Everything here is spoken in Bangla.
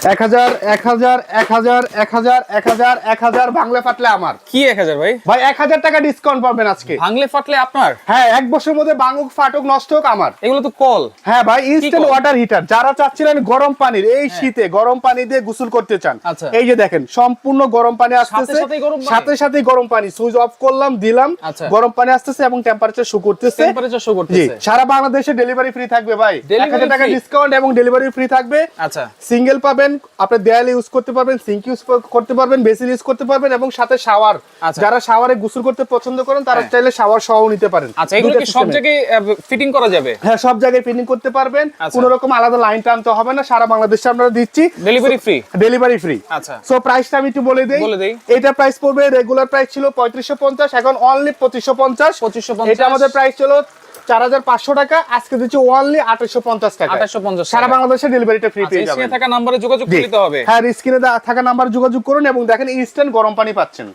1000 1000 1000 1000 1000 1000 ভাঙলে ফাটলে আমার। কি 1000 ভাই? ভাই 1000 টাকা ডিসকাউন্ট পাবেন আজকে। ভাঙলে ফাটলে আপনার? হ্যাঁ, এক বছরের মধ্যে ভাঙুক ফাটুক নষ্ট হোক আমার। এগুলো তো কল। হ্যাঁ ভাই, ইনস্ট্যান্ট ওয়াটার হিটার। যারা চাচ্ছিলেন গরম পানির এই শীতে গরম পানি দিয়ে গোসল করতে চান, আচ্ছা। এই যে দেখেন সম্পূর্ণ গরম পানি আসতেছে, সাথে সাথে গরম পানি সুইচ অফ করলাম দিলাম, আচ্ছা। গরম পানি আসতেছে এবং টেম্পারেচার শো করতেছে। টেম্পারেচার শো জি, করতেছে। সারা বাংলাদেশে ডেলিভারি ফ্রি থাকবে ভাই। 1000 টাকা ডিসকাউন্ট এবং ডেলিভারি ফ্রি থাকবে। আচ্ছা। সিঙ্গেল পাবেন, আপনি দেয়ালে ইউজ করতে পারবেন, সিঙ্ক ইউজ করতে পারবেন, বেসিন ইউজ করতে পারবেন এবং সাথে শাওয়ার। আচ্ছা। যারা শাওয়ারে গোসল করতে পছন্দ করেন তারা চাইলে শাওয়ার সহ নিতে পারেন। আচ্ছা, এগুলো কি সব জায়গায় ফিটিং করা যাবে? হ্যাঁ, সব জায়গায় ফিটিং করতে পারবেন। আচ্ছা। কোনো রকম আলাদা লাইন টানতে হবে না, সারা বাংলাদেশে আমরা দিচ্ছি ডেলিভারি ফ্রি। Delivery free. আচ্ছা। সো প্রাইসটা আমি একটু বলে দেই। এটা প্রাইস পড়বে, রেগুলার প্রাইস ছিল 3550, এখন অনলি 2550। 2550। এটা আমাদের প্রাইস ছিল 4500 টাকা, আজকে দিচ্ছি অনলি 2850 টাকা। 2850 সারা বাংলাদেশে ডেলিভারিটা ফ্রি পেয়ে যাবেন। স্ক্রিনে থাকা নম্বরে যোগাযোগ করতে হবে। হ্যাঁ, স্ক্রিনে থাকা নাম্বারে যোগাযোগ করুন এবং দেখেন ইনস্ট্যান্ট গরম পানি পাচ্ছেন।